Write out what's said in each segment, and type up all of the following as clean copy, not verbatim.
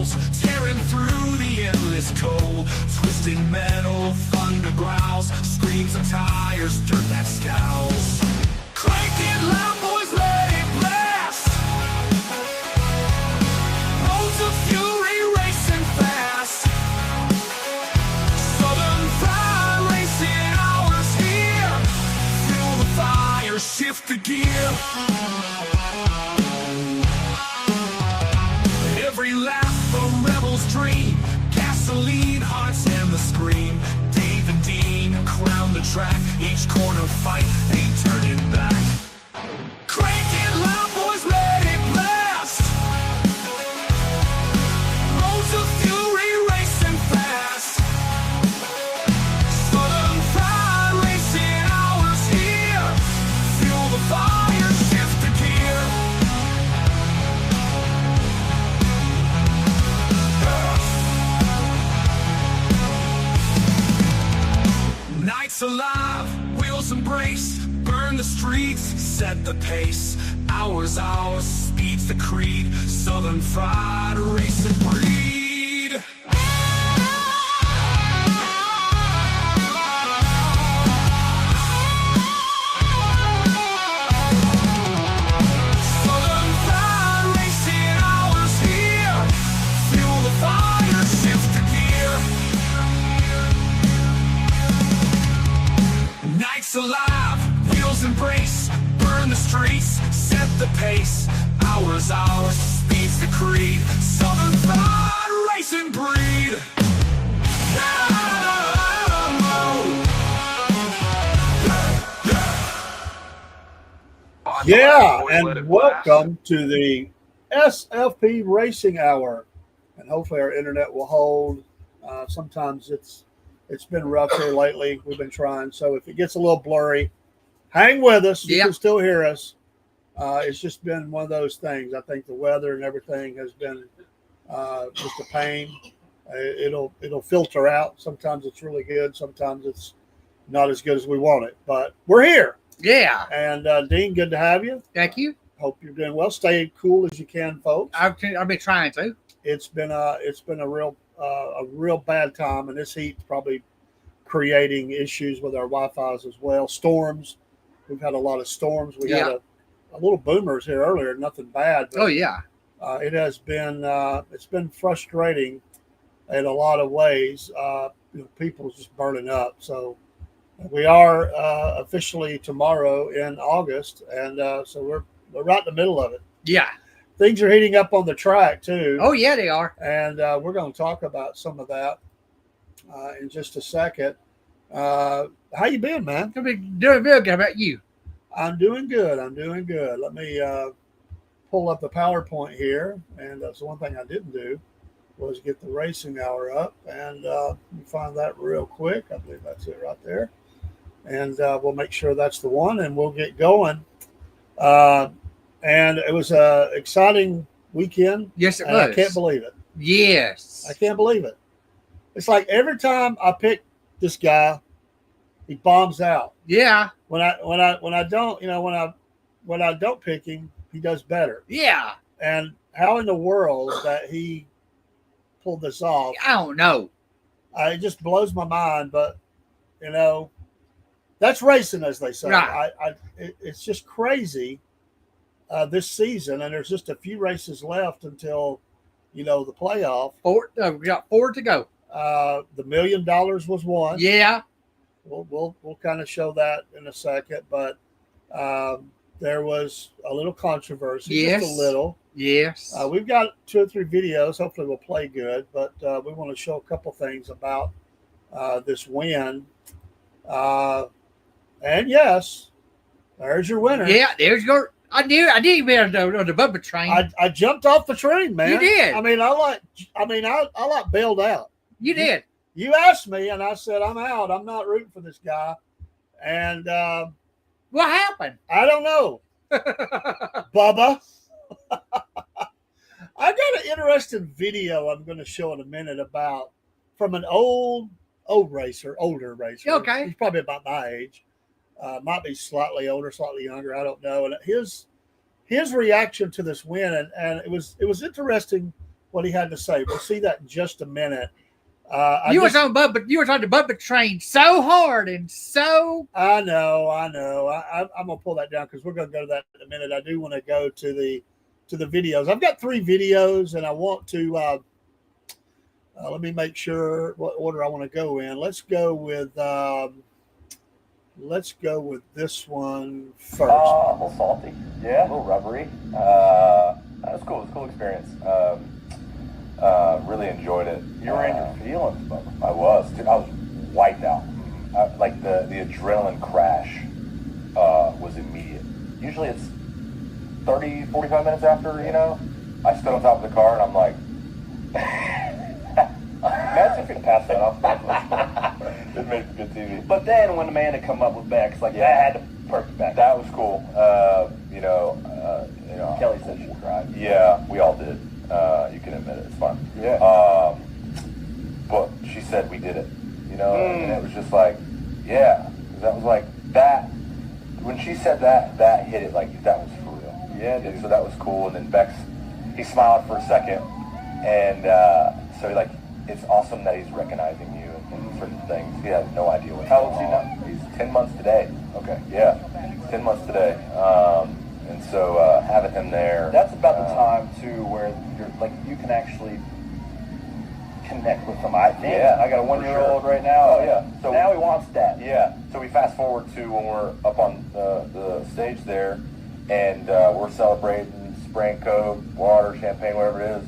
howls, tearing through the endless cold. Twisting metal, thunder growls, screams of tires, dirt that scowls. Cranking loud, boys, let it blast. Roads of fury racing fast. Southern Pride racing hours here. Fuel the fire, shift the gear. Every lap a rebel's dream. Gasoline, hearts, and the scream. Dave and Dean crown the track. Each corner fight, ain't turning back. Crank it loud, boys, let it blast. Roads of fury racing fast. Southern Pride racing hours here. Fuel the fire, shift the gear. Nights alive, wheels embrace, burn the streets, set the pace. Hours, speed's the creed. Southern Fried racing breed. Southern Fried racing hours here. Fuel the fire, shift the gear. Nights alive, wheels embrace, burn the streets, set the pace. Hours, speed's the creed. Southern Fried racing breed. Yeah, and welcome to the SFP Racing Hour. And hopefully our internet will hold. Sometimes it's been rough here lately. We've been trying. So if it gets a little blurry, hang with us. You can still hear us. It's just been one of those things. I think the weather and everything has been just a pain. It'll filter out. Sometimes it's really good. Sometimes it's not as good as we want it. But we're here. Yeah. And Dean, good to have you. Thank you. Hope you're doing well. Stay cool as you can, folks. I've been trying to. It's been a real bad time, and this heat's probably creating issues with our Wi-Fi's as well. Storms. We've had a lot of storms. We had a little boomers here earlier. Nothing bad. Oh yeah. It has been it's been frustrating in a lot of ways. People just burning up. So we are officially tomorrow in August, and so we're right in the middle of it. Yeah. Things are heating up on the track too. Oh yeah, they are. And we're going to talk about some of that in just a second. How you been, man? I've been doing real good. How about you? I'm doing good. Let me pull up the PowerPoint here. And that's the one thing I didn't do was get the racing hour up. And let me find that real quick. I believe that's it right there. And we'll make sure that's the one, and we'll get going. And it was an exciting weekend. Yes, it was. I can't believe it. Yes. I can't believe it. It's like every time I pick this guy, he bombs out. Yeah. When I don't pick him, he does better. Yeah. And how in the world that he pulled this off? I don't know. It just blows my mind. But that's racing, as they say. Right. It's just crazy. This season, and there's just a few races left until the playoff. We got 4 to go. The $1 million was one. Yeah. We'll kind of show that in a second, but there was a little controversy. Yes. Just a little. Yes. We've got 2 or 3 videos. Hopefully we'll play good, but we want to show a couple things about this win. And yes, there's your winner. Yeah, there's your. I didn't even on the bumper train. I jumped off the train, man. You did. I bailed out. You did. You asked me, and I said I'm out. I'm not rooting for this guy. And what happened? I don't know, Bubba. I got an interesting video I'm going to show in a minute about from an older racer. Okay. He's probably about my age. Might be slightly older, slightly younger. I don't know. And his reaction to this win, and it was interesting what he had to say. We'll see that in just a minute. You were talking to Bubba Train so hard and so. I know. I'm gonna pull that down because we're gonna go to that in a minute. I do want to go to the videos. I've got 3 videos, and I want to. Let me make sure what order I want to go in. Let's go with this one first. A little salty, yeah, a little rubbery. That was cool. It was a cool experience. Really enjoyed it. You were in your feelings, Bubba. I was. Dude, I was wiped out. Like the adrenaline crash was immediate. Usually it's 30, 45 minutes after, I stood on top of the car and I'm like, Imagine if you passed that off. it made for good TV. But then when the man had come up with Bex, that had to perk it back. That was cool. Kelly said she cried. Yeah, we all did. You can admit it. It's fun. Yeah. But she said we did it. And it was just like, yeah. That was like that. When she said that hit it like that was for real. Yeah, dude. So that was cool. And then Bex, he smiled for a second, and so he it's awesome that he's recognizing you and certain things. He has no idea what's How going old's he on. now? He's 10 months today. Okay. Yeah, 10 months today. And so having him there. That's about the time too where you can actually connect with them. I think. Yeah, I got a for 1-year-old sure. right now. Oh, yeah. So now he wants dad. Yeah. So we fast forward to when we're up on the stage there, and we're celebrating, spraying Coke, water, champagne, whatever it is.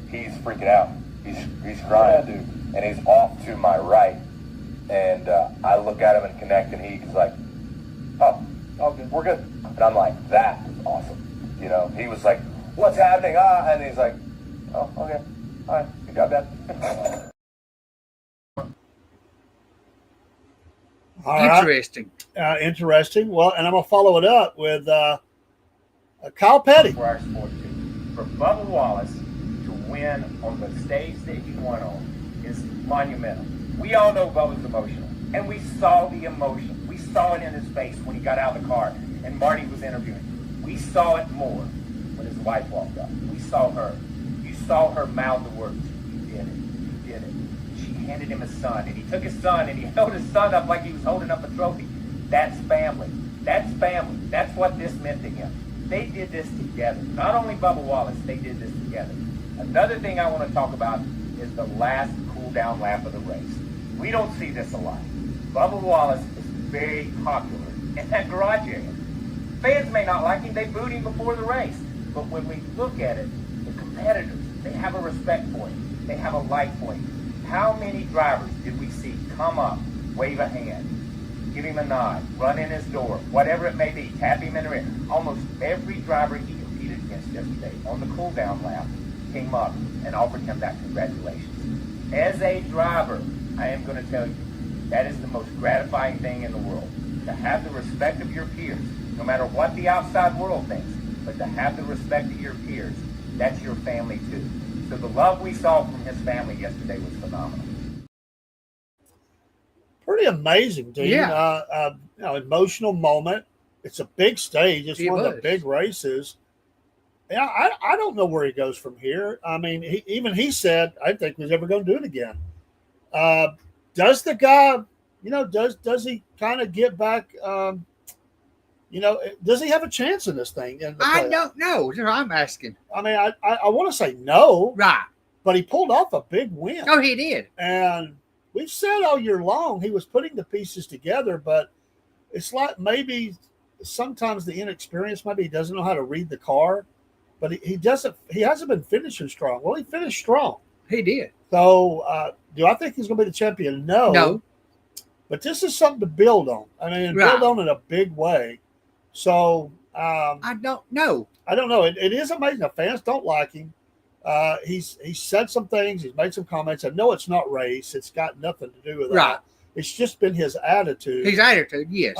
He's freaking out. He's crying, Yeah, dude. and he's off to my right. And I look at him and connect, and he's like, "Oh, good. we're good." And I'm like, "That was awesome." He was like, "What's happening?" And he's like, "Oh, okay, all right, you got that." All right. Interesting. Interesting. Well, and I'm gonna follow it up with Kyle Petty. For our sport team. For Bubba Wallace to win on the stage that he won on is monumental. We all know Bubba's emotional, and we saw the emotion. We saw it in his face when he got out of the car and Marty was interviewing him. We saw it more when his wife walked up. We saw her. You saw her mouth the words. You did it. You did it. She handed him his son, and he took his son and he held his son up like he was holding up a trophy. That's family. That's family. That's what this meant to him. They did this together. Not only Bubba Wallace, they did this together. Another thing I want to talk about is the last cool-down lap of the race. We don't see this a lot. Bubba Wallace is very popular in that garage area. Fans may not like him. They booed him before the race. But when we look at it, the competitors, they have a respect for him. They have a like for him. How many drivers did we see come up, wave a hand, give him a nod, run in his door, whatever it may be, tap him in the rear? Almost every driver he competed against yesterday on the cool-down lap came up and offered him that congratulations. As a driver, I am going to tell you, that is the most gratifying thing in the world. To have the respect of your peers, no matter what the outside world thinks, but to have the respect of your peers, that's your family too. So the love we saw from his family yesterday was phenomenal. Pretty amazing, dude. Yeah. Emotional moment. It's a big stage. It's one of the big races. Yeah, I don't know where he goes from here. I mean, he said, I think he's ever going to do it again. Does the guy, does he kind of get back? Does he have a chance in this thing? I don't know. I'm asking. I mean, I want to say no, Right. but he pulled off a big win. Oh, he did. And we've said all year long he was putting the pieces together, but it's like maybe sometimes the inexperience, maybe he doesn't know how to read the car, but he hasn't been finishing strong. Well, he finished strong. He did. So do I think he's going to be the champion? No. No. But this is something to build on. I mean, build on in a big way. So I don't know. I don't know. It is amazing. The fans don't like him. He's said some things. He's made some comments. I know it's not race. It's got nothing to do with that. It's just been his attitude. His attitude, yes.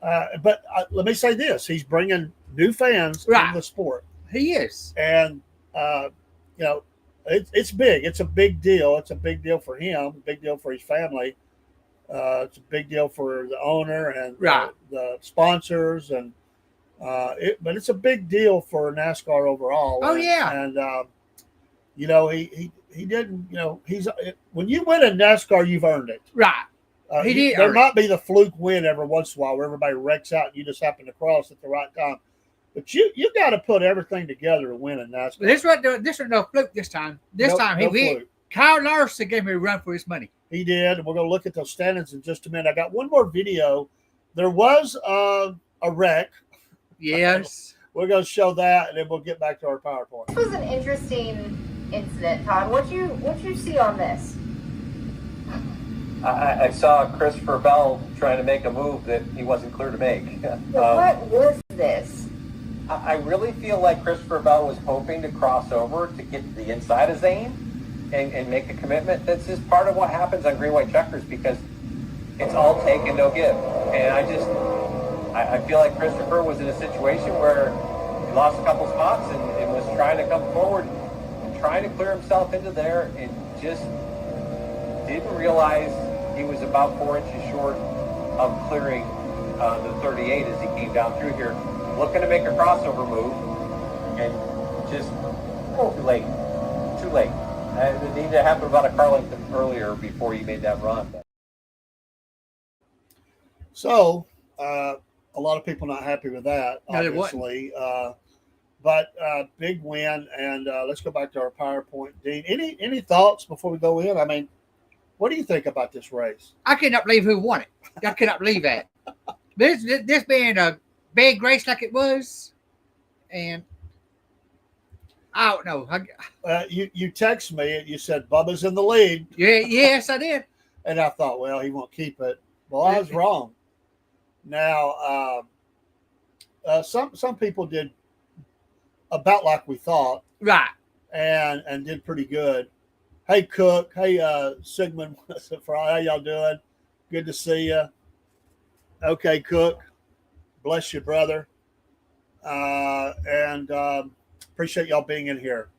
But let me say this. He's bringing new fans into the sport. He is. And, it's big. It's a big deal. It's a big deal for him, a big deal for his family. It's a big deal for the owner and the sponsors. And But it's a big deal for NASCAR overall. Oh, yeah. And he didn't. When you win in NASCAR, you've earned it. Right. He did. There might be the fluke win every once in a while where everybody wrecks out and you just happen to cross at the right time. But you got to put everything together to win in NASCAR. But this was no fluke this time. This time he fluke. Kyle Larson gave me a run for his money. He did. We're going to look at those standings in just a minute. I got one more video. There was a wreck. Yes. We're going to show that, and then we'll get back to our PowerPoint. This was an interesting incident, Todd. What you see on this? I saw Christopher Bell trying to make a move that he wasn't clear to make. What was this? I really feel like Christopher Bell was hoping to cross over to get to the inside of Zane and make a commitment. That's just part of what happens on green white checkers because it's all take and no give. And I feel like Christopher was in a situation where he lost a couple spots and was trying to come forward and trying to clear himself into there and just didn't realize he was about 4 inches short of clearing the 38 as he came down through here, looking to make a crossover move, and just too late. It needed to happen about a car length earlier before he made that run. So, a lot of people not happy with that, obviously. But big win, and let's go back to our PowerPoint. Dean, any thoughts before we go in? I mean, what do you think about this race? I cannot believe who won it. I cannot believe that. This being a big race like it was, and I don't know. You text me and you said Bubba's in the lead. Yeah, yes, I did. And I thought, well, he won't keep it. Well, I was wrong. Now, some people did about like we thought, Right. and did pretty good. Hey, Cook. Hey, Sigmund. How y'all doing? Good to see you. Okay, Cook. Bless you, brother. And appreciate y'all being in here.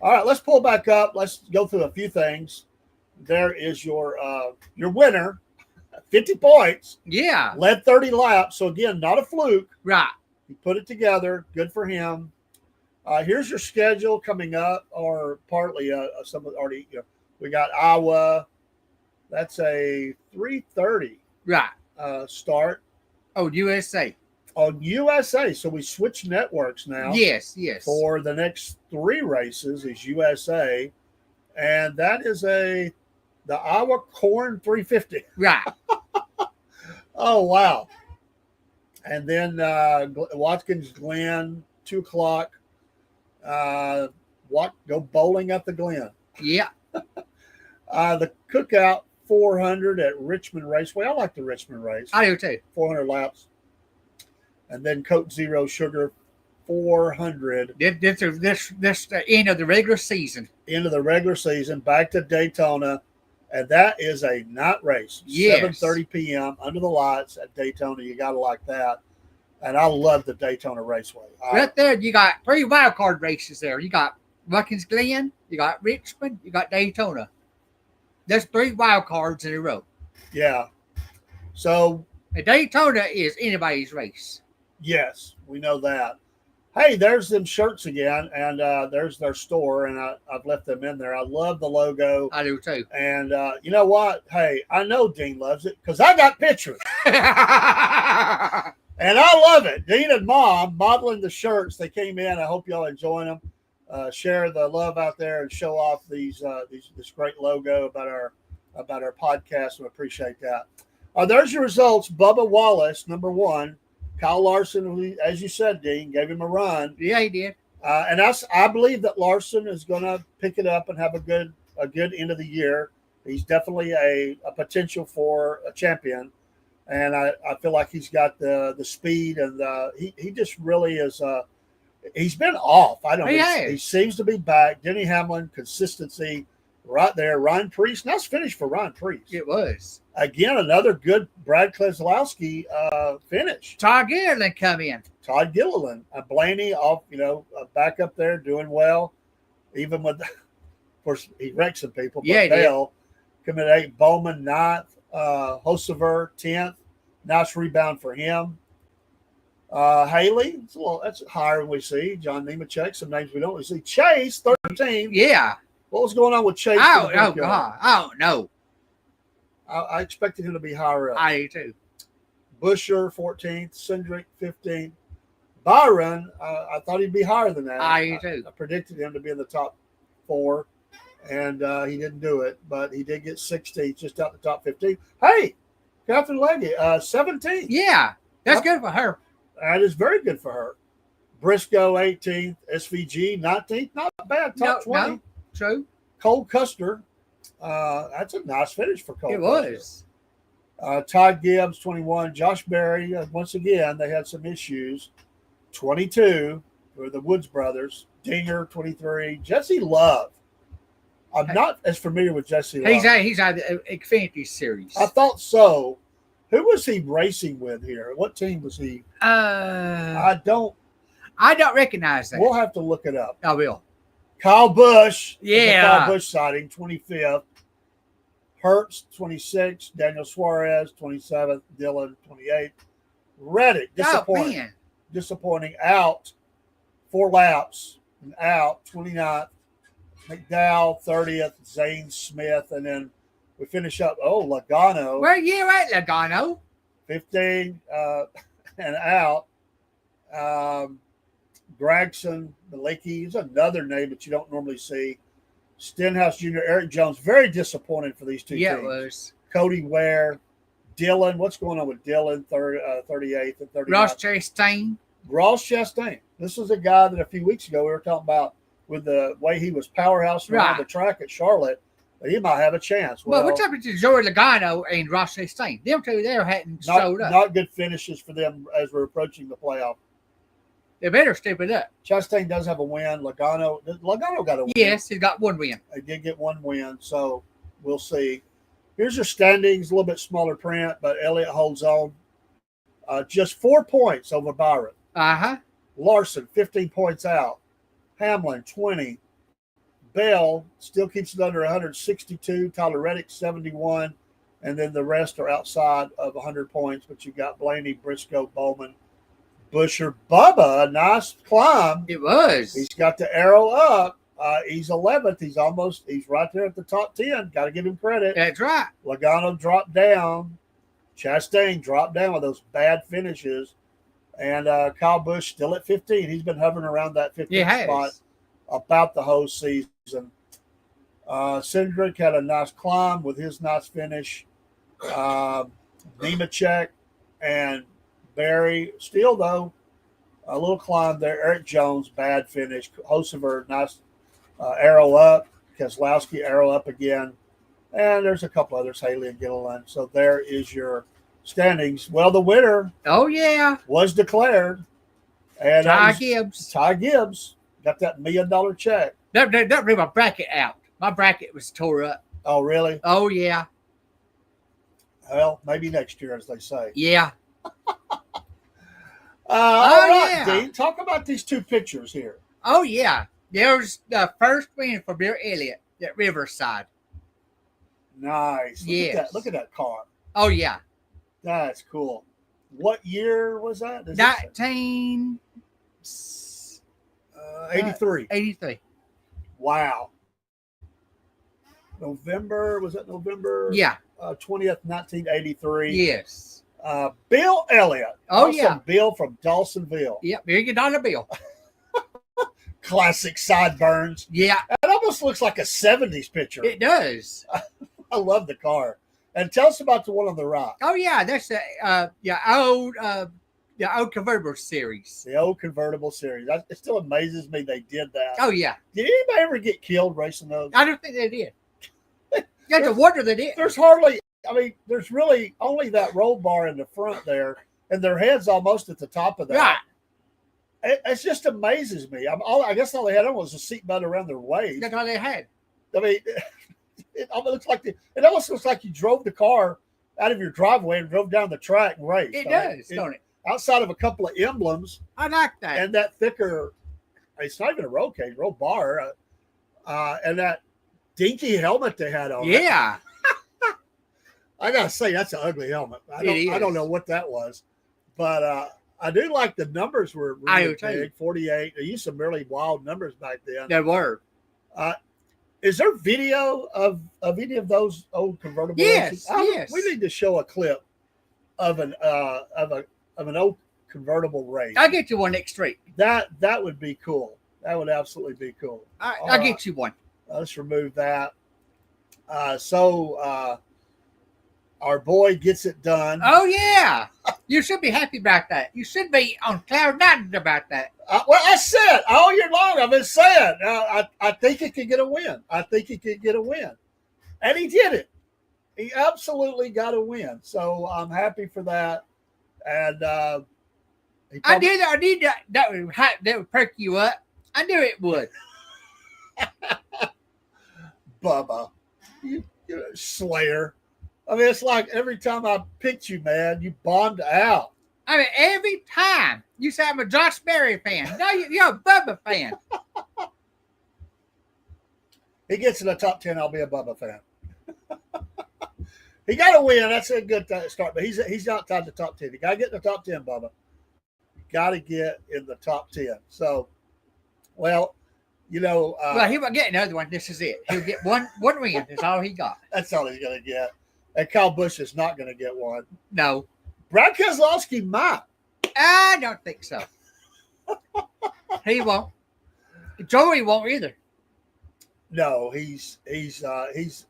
All right, let's pull back up. Let's go through a few things. There is your winner, 50 points. Yeah. Led 30 laps. So, again, not a fluke. Right. He put it together. Good for him. Here's your schedule coming up, or partly some of already. We got Iowa. That's a 3:30 start. Oh, USA. On USA. So we switch networks now. Yes. For the next 3 races is USA, and that is the Iowa Corn 350. Right. Oh wow! And then Watkins Glen 2:00. Go bowling at the Glen. Yeah. The Cookout 400 at Richmond Raceway. I like the Richmond race. I do too. 400 laps. And then Coke Zero Sugar 400. This the end of the regular season. End of the regular season. Back to Daytona. And that is a night race. Yes. 7:30 p.m. under the lights at Daytona. You got to like that. And I love the Daytona Raceway. Right there, you got 3 wild card races there. You got Watkins Glen, you got Richmond, you got Daytona. There's 3 wild cards in a row. Yeah. So And Daytona is anybody's race. Yes, we know that. Hey, there's them shirts again, and there's their store, and I've left them in there. I love the logo. I do too. And you know what? Hey, I know Dean loves it because I got pictures. And I love it. Dean and Mom modeling the shirts. They came in. I hope y'all enjoying them. Share the love out there and show off this great logo about our podcast. We appreciate that. There's your results. Bubba Wallace, number 1. Kyle Larson, who, as you said, Dean, gave him a run. Yeah, he did. And I believe that Larson is going to pick it up and have a good end of the year. He's definitely a potential for a champion. And I feel like he's got the speed, and he just really is. He's been off. I don't know. He seems to be back. Denny Hamlin, consistency right there. Ryan Preece. Nice finish for Ryan Preece. It was. Again, another good Brad Keselowski finish. Todd Gilliland come in. Todd Gilliland. Blaney off, back up there doing well. Even with, of course, he wrecked some people. But Bell coming at 8th. Bowman 9th. Hosever 10th. Nice rebound for him. Haley, that's higher than we see. John Nemechek, some names we don't really see. Chase, 13. Yeah. What was going on with Chase? Oh God. I don't know. I expected him to be higher up. I do too. Busher, 14th. Cindric, 15th. Byron, I thought he'd be higher than that. I do too. I predicted him to be in the top 4, and he didn't do it, but he did get 16th, just out the top 15. Hey, Catherine Leggett, 17th. Yeah. That's good for her. That is very good for her. Briscoe, 18th. SVG, 19th. Not bad. Top 20. No, true. Cole Custer. That's a nice finish for Cole. It Custer. was. Todd Gibbs, 21. Josh Berry, once again, they had some issues. 22 for the Woods brothers. Dinger, 23. Jesse Love. I'm not as familiar with Jesse Love. He's out of the Xfinity series. I thought so. Who was he racing with here? What team was he? I don't recognize that. We'll have to look it up. I will. Kyle Busch. Yeah. Kyle Busch sighting, 25th. Hertz, 26th. Daniel Suarez, 27th. Dillon, 28th. Reddick, disappointing. Oh, man. Disappointing. Out. 4 laps. And out. 29th. McDowell, 30th. Zane Smith. And then we finish up. Oh, Logano. Where you at, Logano? 15 and out. Gregson, Malicki is another name that you don't normally see. Stenhouse Jr., Eric Jones, very disappointing for these two teams. It was. Cody Ware, Dillon. What's going on with Dillon, 38th and 39th? Ross Chastain. Ross Chastain. This is a guy that a few weeks ago we were talking about with the way he was powerhouse around the track at Charlotte. He might have a chance. Well, what's up with Joey Logano and Ross Chastain? Them two there hadn't showed up. Not good finishes for them as we're approaching the playoff. They better step it up. Chastain does have a win. Logano got a win. Yes, he's got one win. He did get one win, so we'll see. Here's your standings, a little bit smaller print, but Elliott holds on. Just 4 points over Byron. Uh-huh. Larson, 15 points out. Hamlin, 20. Bell still keeps it under 162. Tyler Reddick, 71. And then the rest are outside of 100 points, but you've got Blaney, Briscoe, Bowman, Busher, Bubba, a nice climb. It was. He's got the arrow up. He's 11th. He's right there at the top 10. Got to give him credit. That's right. Logano dropped down. Chastain dropped down with those bad finishes. And Kyle Busch still at 15. He's been hovering around that 15th spot about the whole season. Cindric had a nice climb with his nice finish. Nemechek and Barry, still though, a little climb there. Eric Jones, bad finish. Hosever, nice arrow up. Keselowski, arrow up again. And there's a couple others, Haley and Gilliland. So there is your standings. Well, the winner was declared. And Ty Gibbs. Ty Gibbs got that $1 million check. That blew my bracket out. My bracket was tore up. Oh, really? Oh, yeah. Well, maybe next year, as they say. Yeah. All right, Dean, talk about these two pictures here. Oh, yeah. There's the first win for Bill Elliott at Riverside. Nice. Look at that car. Oh, yeah. That's cool. What year was that? 1983. 83. Wow. November, was that November? Yeah. 20th, 1983. Yes. Bill Elliott. Oh, yeah. Bill from Dawsonville. Yep. $1 million bill. Classic sideburns. Yeah. It almost looks like a 70s picture. It does. I love the car. And tell us about the one on the right. Oh, yeah. That's the old convertible series. The old convertible series. It still amazes me they did that. Oh, yeah. Did anybody ever get killed racing those? I don't think they did. That's a wonder they did. There's really only that roll bar in the front there, and their head's almost at the top of that. Right. It just amazes me. I guess all they had on was a seatbelt around their waist. That's all they had. I mean, it almost looks like you drove the car out of your driveway and drove down the track and raced. It does, don't it? Outside of a couple of emblems. I like that. And that thicker, it's not even a roll cage, roll bar, and that dinky helmet they had on. Yeah. I gotta say, that's an ugly helmet. I don't know what that was, but I do like the numbers were I really do too. big. 48. They used some really wild numbers back then. There were. Is there video of any of those old convertible races? Yes. We need to show a clip of an old convertible race. I'll get you one next week. That would be cool. That would absolutely be cool. I'll get you one. Let's remove that. Our boy gets it done. Oh, yeah. You should be happy about that. You should be on cloud nine about that. Well, I said all year long, I've been saying, I think he could get a win. I think he could get a win. And he did it. He absolutely got a win. So I'm happy for that. And I did that would perk you up. I knew it would. Bubba, you slayer. I mean, it's like every time I picked you, man, you bombed out. I mean, every time you say I'm a Josh Berry fan. No, you're a Bubba fan. He gets in the top 10, I'll be a Bubba fan. He got to win. That's a good start, but he's outside the top 10. You got to get in the top 10, Bubba. You got to get in the top 10. So, well, well, he won't get another one. This is it. He'll get one win. That's all he got. That's all he's going to get. And Kyle Busch is not going to get one. No. Brad Keselowski might. I don't think so. He won't. Joey won't either. No, he's out. He's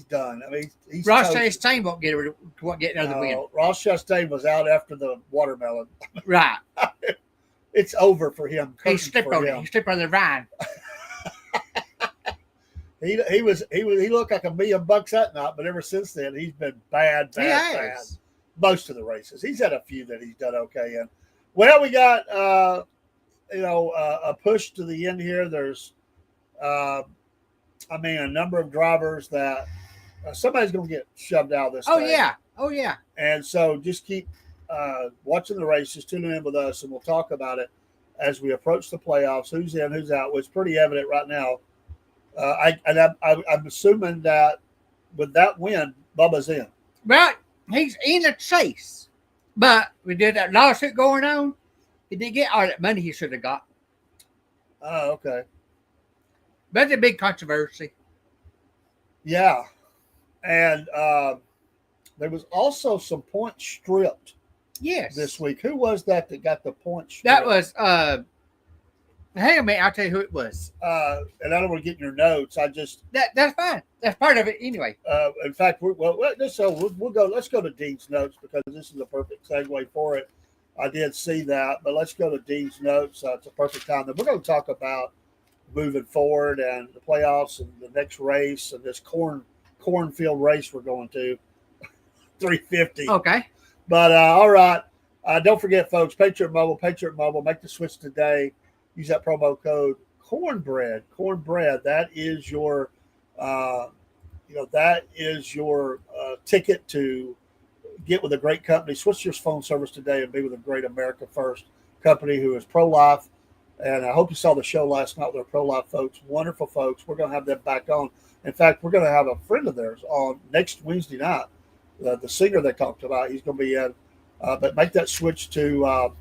done. I mean, he's Ross Chastain won't get another win. Ross Chastain was out after the watermelon. Right. It's over for him. He slipped on it. He slipped on the vine. He looked like $1 million that night, but ever since then he's been bad. Most of the races, he's had a few that he's done okay in. Well, we got a push to the end here. There's, a number of drivers that somebody's going to get shoved out of this. Oh yeah. And so just keep watching the races, tuning in with us, and we'll talk about it as we approach the playoffs. Who's in, who's out? Well, it's pretty evident right now. I'm assuming that with that win, Bubba's in. Well, he's in the chase, but we did that lawsuit going on. He didn't get all that money he should have got. Oh, okay. That's a big controversy. Yeah, and there was also some points stripped. Yes. This week, who was that got the points stripped? That was hang on a minute, I'll tell you who it was. And I don't want to get in your notes. That's fine. That's part of it anyway. In fact, we'll go. Let's go to Dean's notes because this is a perfect segue for it. I did see that, but let's go to Dean's notes. It's a perfect time. Then we're going to talk about moving forward and the playoffs and the next race and this cornfield race we're going to 350. Okay. But all right. Don't forget, folks, Patriot Mobile, make the switch today. Use that promo code Cornbread. That is your, ticket to get with a great company. Switch your phone service today and be with a great America First company who is pro-life. And I hope you saw the show last night with our pro-life folks. Wonderful folks. We're going to have them back on. In fact, we're going to have a friend of theirs on next Wednesday night. The singer they talked about, he's going to be in. But make that switch to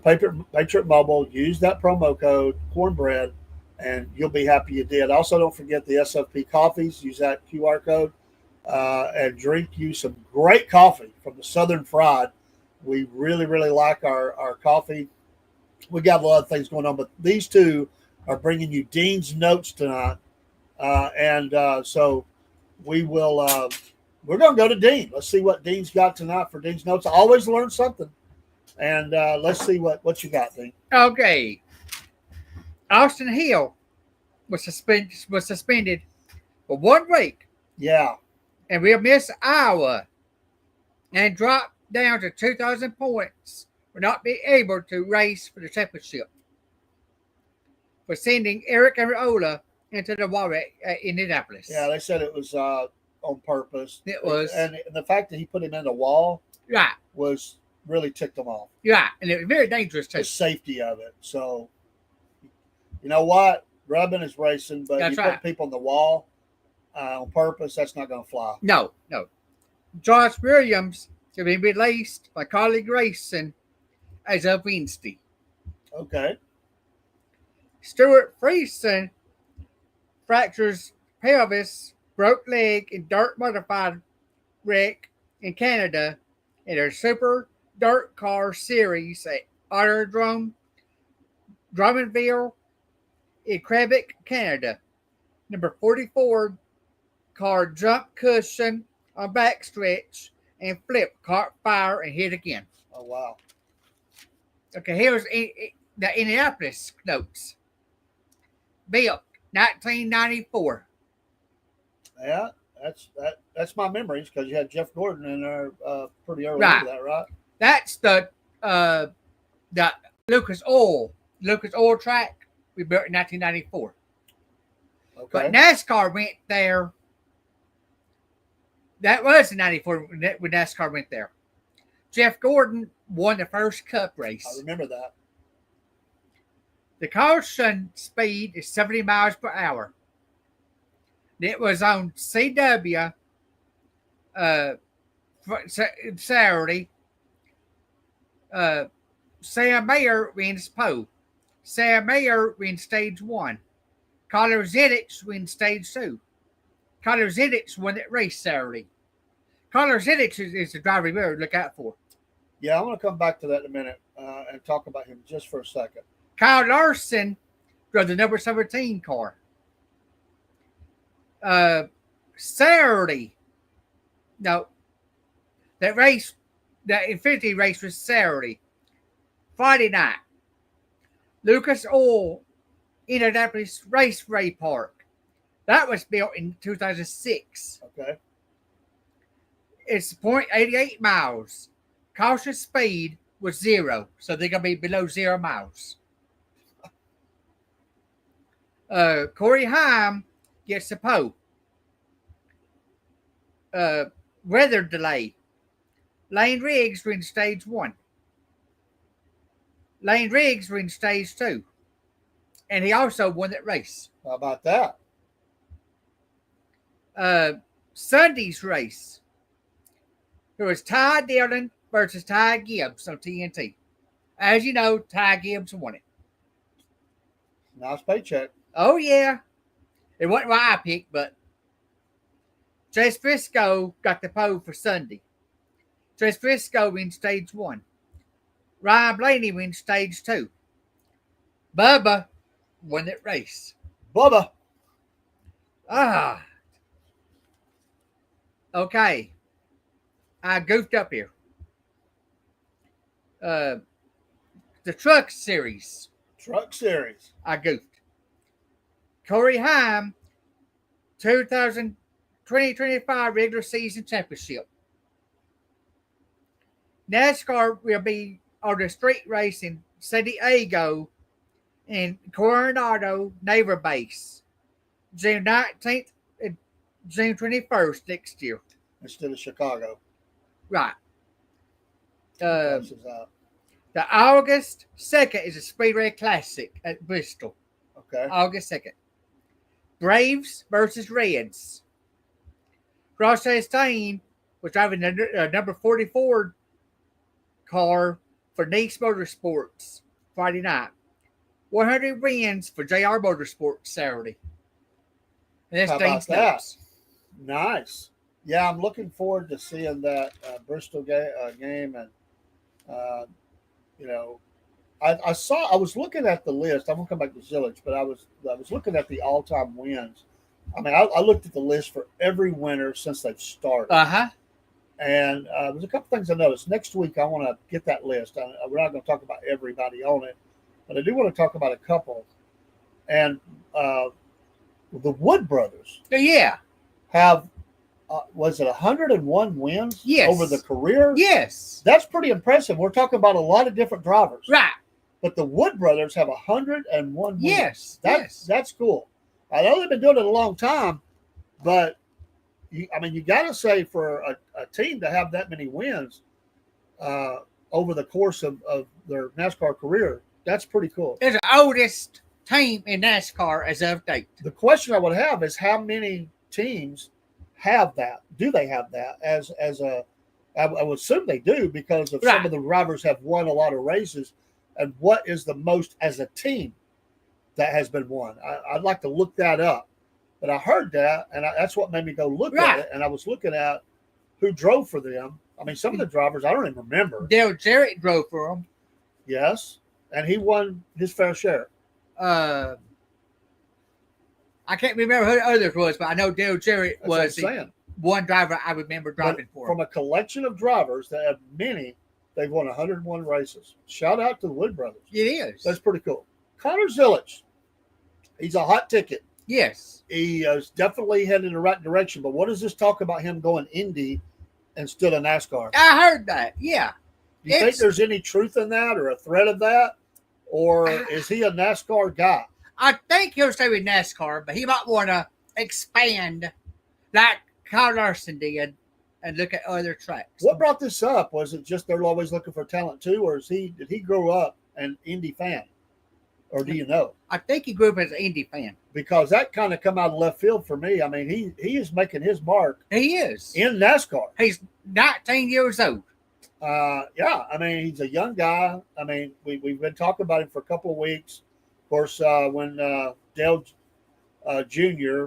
Patriot Mobile. Use that promo code Cornbread, and you'll be happy you did. Also, don't forget the SFP coffees. Use that QR code and drink you some great coffee from the Southern Fried. We really, really like our coffee. We got a lot of things going on, but these two are bringing you Dean's notes tonight, so we will. We're going to go to Dean. Let's see what Dean's got tonight for Dean's notes. I always learn something. And let's see what you got, Dean. Okay. Austin Hill was suspended for 1 week. Yeah. And we'll miss Iowa and drop down to 2,000 points. Will not be able to race for the championship. For sending Eric and Raola into the wall at Indianapolis. Yeah, they said it was on purpose. It was. And the fact that he put him in the wall was really ticked them off. Yeah, and it was very dangerous too. The safety of it. So, you know what? Rubbing is racing, but you put people in the wall on purpose, that's not going to fly. No. Josh Williams to be released by colleague racing as of Wednesday. Okay. Stuart Friesen fractures pelvis, broke leg in dirt modified wreck in Canada in their Super Dirt Car Series at Autodrome Drummondville in Quebec, Canada. Number 44 car jumped cushion on backstretch and flipped, caught fire, and hit again. Oh, wow. Okay, here's the Indianapolis notes. Built 1994. Yeah, that's my memories because you had Jeff Gordon in there pretty early Right. into that, right? That's the Lucas Oil track we built in 1994. Okay. But NASCAR went there. That was in 94 when NASCAR went there. Jeff Gordon won the first Cup race. I remember that. The caution speed is 70 miles per hour. It was on CW Saturday. Sam Mayer wins pole. Sam Mayer wins stage 1. Carter Ziddix wins stage 2. Carter Ziddix won that race Saturday. Carter Ziddix is the driver you better look out for. Yeah, I'm going to come back to that in a minute and talk about him just for a second. Kyle Larson drove the number 17 car. Saturday. No. That race, the Infinity race was Saturday. Friday night. Lucas Oil Indianapolis Raceway Park. That was built in 2006. Okay. It's 0.88 miles. Caution speed was 0, so they're going to be below 0 miles. Corey Haim gets the pole. Weather delay. Lane Riggs wins stage 1. Lane Riggs wins stage 2. And he also won that race. How about that? Sunday's race. There was Ty Dillon versus Ty Gibbs on TNT. As you know, Ty Gibbs won it. Nice paycheck. Oh, yeah. It wasn't what I picked, but Chase Briscoe got the pole for Sunday. Chase Briscoe wins stage 1. Ryan Blaney wins stage 2. Bubba won that race. Bubba. Okay. I goofed up here. The truck series. Truck series. I goofed. Corey Haim, 2025 regular season championship. NASCAR will be on the street race in San Diego and Coronado Naval Base, June 19th and June 21st next year. Instead of Chicago. Right. This is out. The August 2nd is a Speedway Classic at Bristol. Okay. August 2nd. Braves versus Reds. Ross Chastain was driving the number 44 car for Nice Motorsports Friday night. 100 wins for JR Motorsports Saturday. And that's How Dane's about that? notes. Nice. Yeah, I'm looking forward to seeing that Bristol game. And, I was looking at the list. I'm going to come back to Zillage, but I was looking at the all-time wins. I mean, I looked at the list for every winner since they've started. Uh-huh. And there's a couple things I noticed. Next week, I want to get that list. We're not going to talk about everybody on it, but I do want to talk about a couple. And the Wood brothers Yeah. have, was it 101 wins Yes. over the career? Yes. That's pretty impressive. We're talking about a lot of different drivers. Right. But the Wood brothers have 101 wins. Yes. That's cool. I know they've been doing it a long time, but you got to say for a team to have that many wins over the course of their NASCAR career, that's pretty cool. It's the oldest team in NASCAR as of date. The question I would have is how many teams have that? Do they have that as a I would assume they do because of some of the drivers have won a lot of races. And what is the most as a team that has been won? I'd like to look that up. But I heard that, and that's what made me go look at it. And I was looking at who drove for them. I mean, some of the drivers, I don't even remember. Dale Jarrett drove for them. Yes, and he won his fair share. I can't remember who the others was, but I know Dale Jarrett was one driver I remember driving for. From a collection of drivers that have many, they've won 101 races. Shout out to the Wood brothers. It is. That's pretty cool. Connor Zillage, he's a hot ticket. Yes. He is definitely headed in the right direction. But what does this talk about him going Indy instead of NASCAR? I heard that. Yeah. Do you think there's any truth in that or a threat of that? Or is he a NASCAR guy? I think he'll stay with NASCAR, but he might want to expand like Kyle Larson did and look at other tracks. What brought this up? Was it just they're always looking for talent too? Or did he grow up an Indy fan? Or do you know? I think he grew up as an Indy fan. Because that kind of come out of left field for me. I mean, he is making his mark. He is. In NASCAR. He's 19 years old. Yeah, I mean, he's a young guy. I mean, we've been talking about him for a couple of weeks. Of course, when Dale Jr.,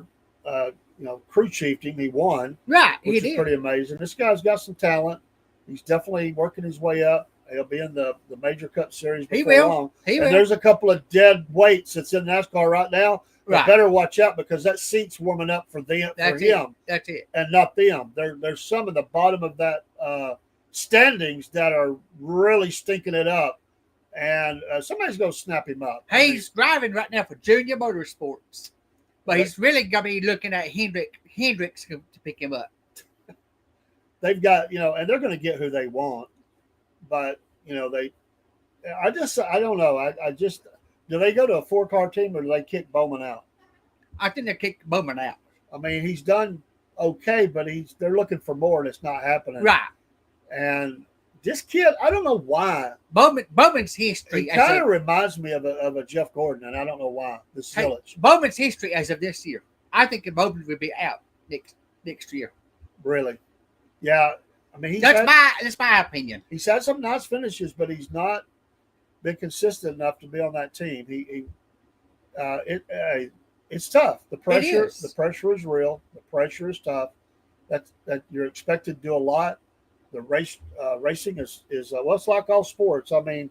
crew chiefed him, he won. Right, which is pretty amazing. This guy's got some talent. He's definitely working his way up. He'll be in the Major Cup Series before long. He and will. There's a couple of dead weights that's in NASCAR right now. Right. Better watch out because that seat's warming up for him. That's it. And not them. There's some at the bottom of that standings that are really stinking it up. And somebody's going to snap him up. He's driving right now for Junior Motorsports. But he's really going to be looking at Hendricks to pick him up. They've got, and they're going to get who they want. But, I don't know. I just, do they go to a 4-car team or do they kick Bowman out? I think they kick Bowman out. I mean, he's done okay, but they're looking for more and it's not happening. Right. And this kid, I don't know why. Bowman's history. He kind of reminds me of a Jeff Gordon, and I don't know why. Bowman's history as of this year. I think Bowman will be out next year. Really? Yeah. I mean, that's my opinion. He's had some nice finishes, but he's not been consistent enough to be on that team. It's tough. The pressure is real. The pressure is tough. That you're expected to do a lot. The racing is well, it's like all sports. I mean,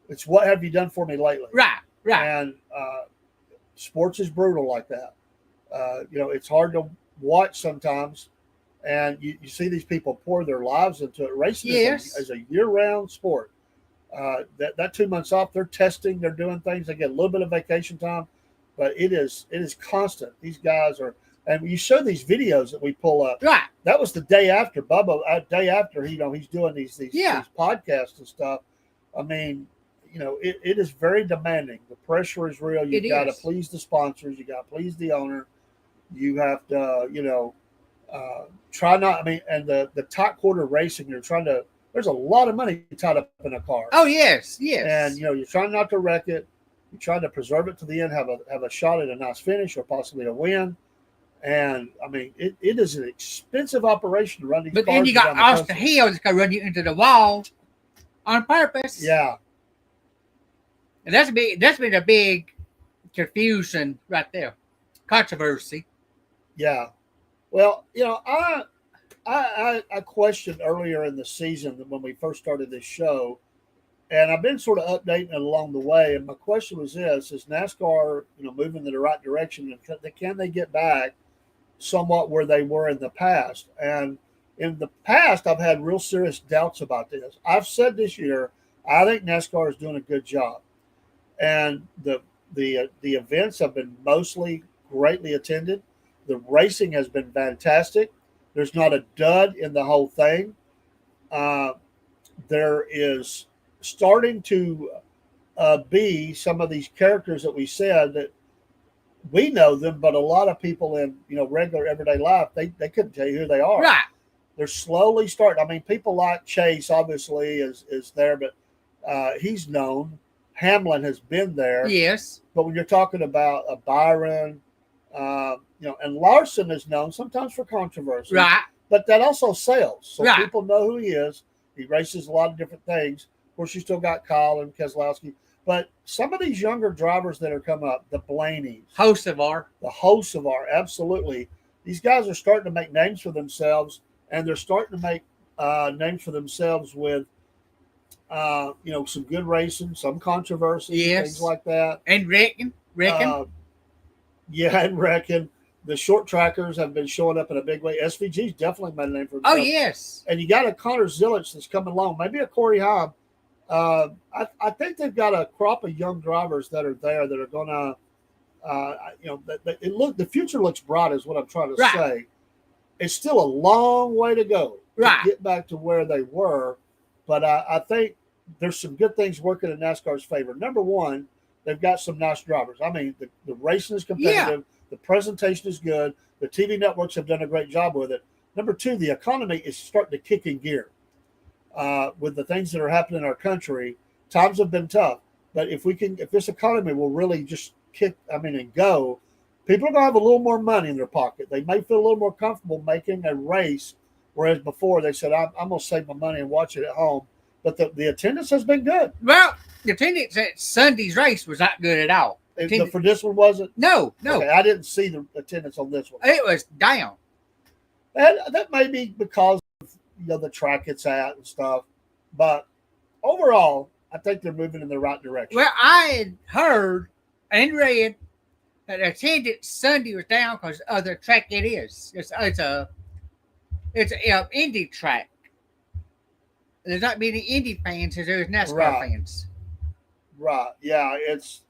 it's what have you done for me lately? Right. And sports is brutal like that. It's hard to watch sometimes. And you see these people pour their lives into it. Racing is a year-round sport. That 2 months off, they're testing, they're doing things. They get a little bit of vacation time, but it is constant. These guys are, and you show these videos that we pull up. Right. That was the day after Bubba. Day after he's doing these podcasts and stuff. I mean, it is very demanding. The pressure is real. You got to please the sponsors. You got to please the owner. You have to, try not. I mean, and the top quarter racing, there's a lot of money tied up in a car. Oh yes. And you're trying not to wreck it. You're trying to preserve it to the end, have a shot at a nice finish or possibly a win. And I mean, it is an expensive operation to run these cars. But then you got Austin Hill that's going to run you into the wall on purpose. Yeah. And that's been a big confusion right there, controversy. Yeah. Well, I questioned earlier in the season when we first started this show, and I've been sort of updating it along the way. And my question was this: is NASCAR, moving in the right direction? And can they get back somewhat where they were in the past? And in the past, I've had real serious doubts about this. I've said this year, I think NASCAR is doing a good job, and the events have been mostly greatly attended. The racing has been fantastic. There's not a dud in the whole thing. There is starting to be some of these characters that we said that we know them, but a lot of people in regular everyday life, they couldn't tell you who they are. Right. They're slowly starting. I mean, people like Chase obviously is there, but he's known. Hamlin has been there. Yes. But when you're talking about a Byron, and Larson is known sometimes for controversy. Right. but that also sells. So Right. people know who he is. He races a lot of different things. Of course, you still got Kyle and Keselowski. But some of these younger drivers that are coming up, the Blaney's, Hocevar. the Hocevar, absolutely. These guys are starting to make names for themselves, and they're starting to make names for themselves with, some good racing, some controversy, Yes. things like that. And Reckon. And Reckon. The short trackers have been showing up in a big way. SVG's definitely made a name for Oh, himself. yes. And you got a Connor Zilic that's coming along, maybe a Corey Haim. I think they've got a crop of young drivers that are there that are going to, the future looks bright, is what I'm trying to say. It's still a long way to go to get back to where they were, but I think there's some good things working in NASCAR's favor. Number one, they've got some nice drivers. I mean, the racing is competitive. The presentation is good. The TV networks have done a great job with it. Number two, the economy is starting to kick in gear. With the things that are happening in our country, times have been tough. But if this economy will really just and go, people are going to have a little more money in their pocket. They may feel a little more comfortable making a race, whereas before they said, I'm going to save my money and watch it at home. But the attendance has been good. Well, the attendance at Sunday's race was not good at all. For this one, wasn't? No. Okay, I didn't see the attendance on this one. It was down. And that may be because of the track it's at and stuff. But overall, I think they're moving in the right direction. Well, I had heard and read that attendance Sunday was down because of the track it is. It's a Indy track. There's not many Indy fans as there is NASCAR fans. Right. Yeah, it's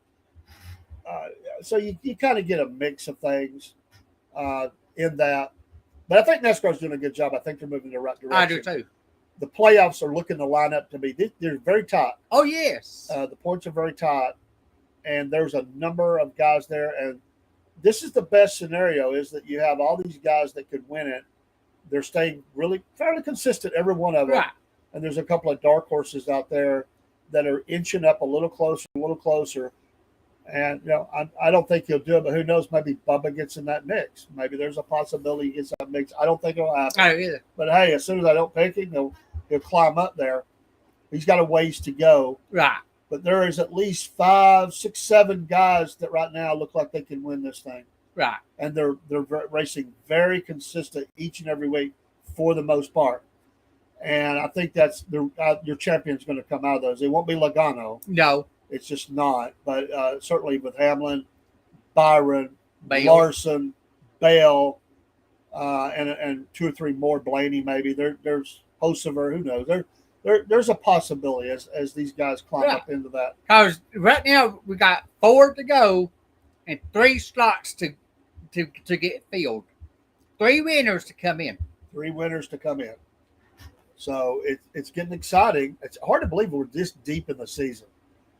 so you kind of get a mix of things in that. But I think NASCAR's doing a good job. I think they're moving in the right direction. I do too. The playoffs are looking to line up to be, they're very tight. Oh, yes. The points are very tight, and there's a number of guys there. And this is the best scenario, is that you have all these guys that could win it. They're staying really fairly consistent, every one of them. Right. And there's a couple of dark horses out there that are inching up a little closer. And, I don't think he'll do it, but who knows? Maybe Bubba gets in that mix. Maybe there's a possibility he gets that mix. I don't think it'll happen. I don't either. But, hey, as soon as I don't pick him, he'll climb up there. He's got a ways to go. Right. But there is at least 5, 6, 7 guys that right now look like they can win this thing. Right. And they're racing very consistent each and every week for the most part. And I think that's your champion's going to come out of those. It won't be Logano. No. It's just not. But certainly with Hamlin, Byron, Bale. Larson, Bale, and 2 or 3 more, Blaney maybe. There's Hocevar, who knows? There's a possibility as these guys climb up into that. Because right now we got 4 to go and 3 slots to get filled. 3 winners to come in. 3 winners to come in. So it's getting exciting. It's hard to believe we're this deep in the season.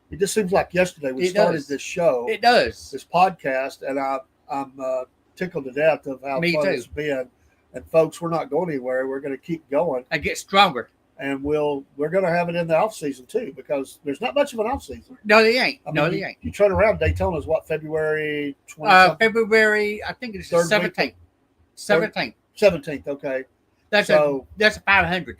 It just seems like yesterday we started this show. It does. This podcast, and I'm tickled to death of how fun it's been. And folks, we're not going anywhere. We're going to keep going. I get stronger. And we're going to have it in the off season too, because there's not much of an off season. No, they ain't. They ain't. You turn around, Daytona's what, February 20th? February, I think it's the 17th. 17th, okay. That's a 500.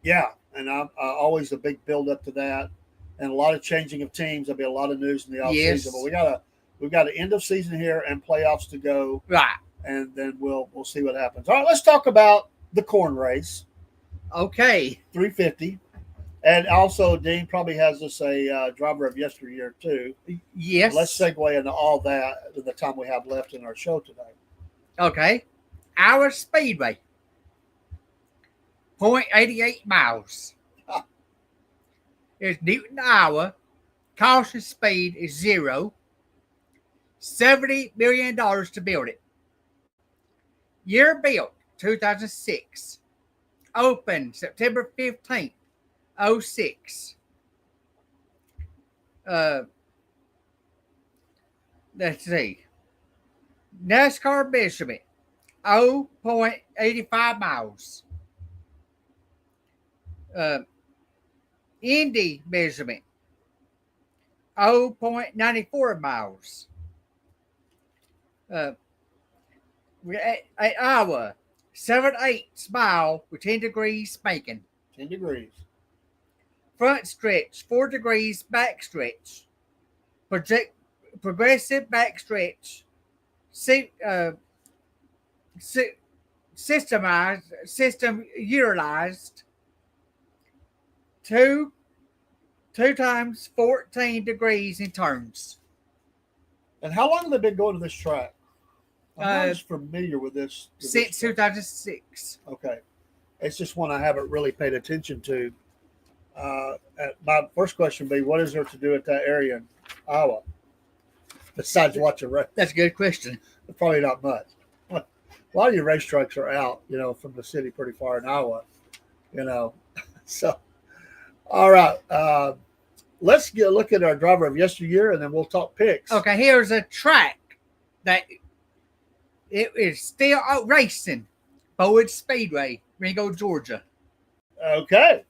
Yeah, and I'm always a big build up to that, and a lot of changing of teams. There'll be a lot of news in the off season, but we've got an end of season here and playoffs to go. Right. And then we'll see what happens. All right, let's talk about the corn race. Okay. 350. And also, Dean probably has us a driver of yesteryear, too. Yes. Let's segue into all that in the time we have left in our show today. Okay. Our Speedway. 0.88 miles. It's Newton, Iowa. Caution speed is 0. $70 million to build it. Year built, 2006. Open September 15th, 06. Let's see. NASCAR measurement, 0.85 miles. Indy measurement, 0.94 miles. We're at Iowa, 7/8 mile with 10 degrees spanking. 10 degrees. Front stretch, 4 degrees back stretch. Progressive back stretch. System utilized. Two times 14 degrees in turns. And how long have they been going to this track? I'm not Uh, as familiar with this. Since 2006. Okay. It's just one I haven't really paid attention to. My first question would be, what is there to do at that area in Iowa besides watch a race? That's a good question. Probably not much. A lot of your racetracks are out, from the city pretty far in Iowa, So, all right. Let's get a look at our driver of yesteryear, and then we'll talk picks. Okay, here's a track that it is still out racing. Boyd Speedway, Ringo, Georgia. Okay.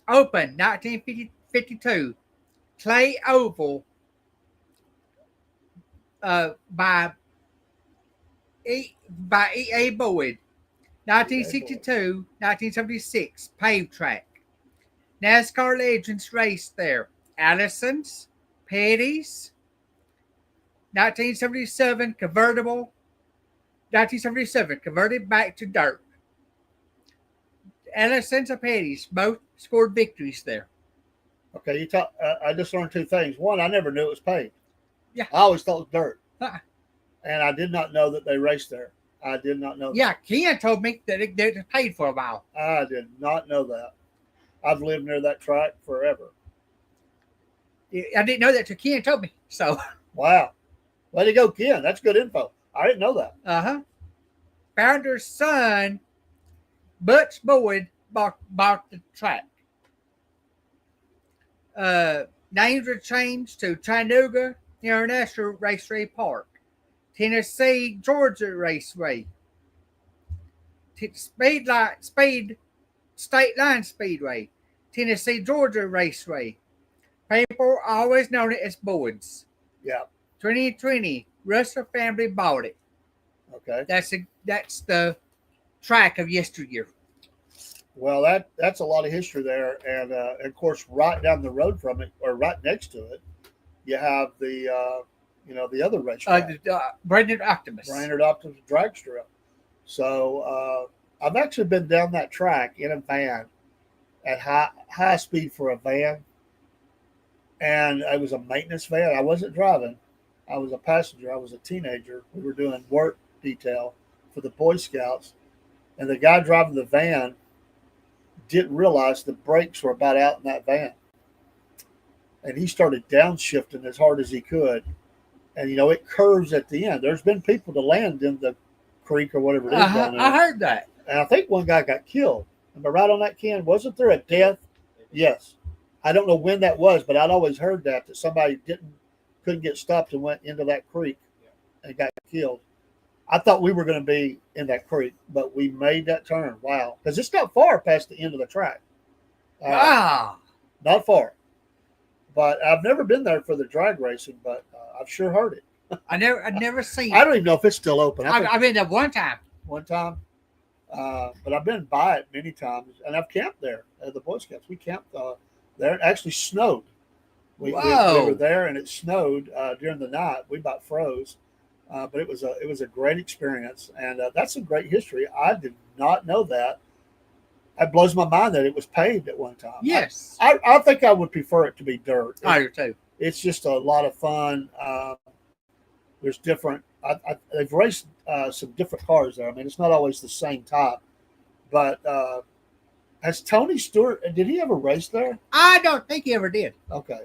Open 1952. Clay Oval by E.A. Boyd. 1962, 1976, paved track. NASCAR legends raced there. Allison's, Petty's, 1977 convertible. 1977 converted back to dirt. Allison's and Petty's both scored victories there. Okay, I just learned two things. One, I never knew it was paved. Yeah. I always thought it was dirt. Uh-uh. And I did not know that they raced there. I did not know Yeah, Ken told me that it was paid for a while. I did not know that. I've lived near that track forever. I didn't know that till Ken told me. So, Wow. Way to go, Ken. That's good info. I didn't know that. Founder's son, Butch Boyd, bought the track. Names were changed to Chattanooga International Raceway Park, Tennessee Georgia Raceway, State Line Speedway, Tennessee Georgia Raceway. People always known it as Boyd's. Yeah. 2020, Russell family bought it. Okay. That's the track of yesteryear. Well, that's a lot of history there, and of course, right down the road from it, or right next to it, you have the the other racetrack, Brainerd Optimus. Brainerd Optimus drag strip. So I've actually been down that track in a van at high speed for a van, and it was a maintenance van. I wasn't driving; I was a passenger. I was a teenager. We were doing work detail for the Boy Scouts, and the guy driving the van didn't realize the brakes were about out in that van. And he started downshifting as hard as he could. And, it curves at the end. There's been people to land in the creek or whatever it is down there. I heard that. And I think one guy got killed. Am I right on that, Ken? Wasn't there a death? Yes. I don't know when that was, but I'd always heard that somebody couldn't get stopped and went into that creek and got killed. I thought we were going to be in that creek, but we made that turn. Wow. Because it's not far past the end of the track. Not far. But I've never been there for the drag racing, but I've sure heard it. I've never seen I it. don't even know if it's still open. I've been there one time. One time. But I've been by it many times, and I've camped there at the Boy Scouts. We camped there. It actually snowed. We were there, and it snowed during the night. We about froze. But it was a great experience, and that's a great history. I did not know that. It blows my mind that it was paved at one time. Yes, I think I would prefer it to be dirt. I do too. It's just a lot of fun. There's different. They've raced some different cars there. I mean, it's not always the same type. But has Tony Stewart? Did he ever race there? I don't think he ever did. Okay,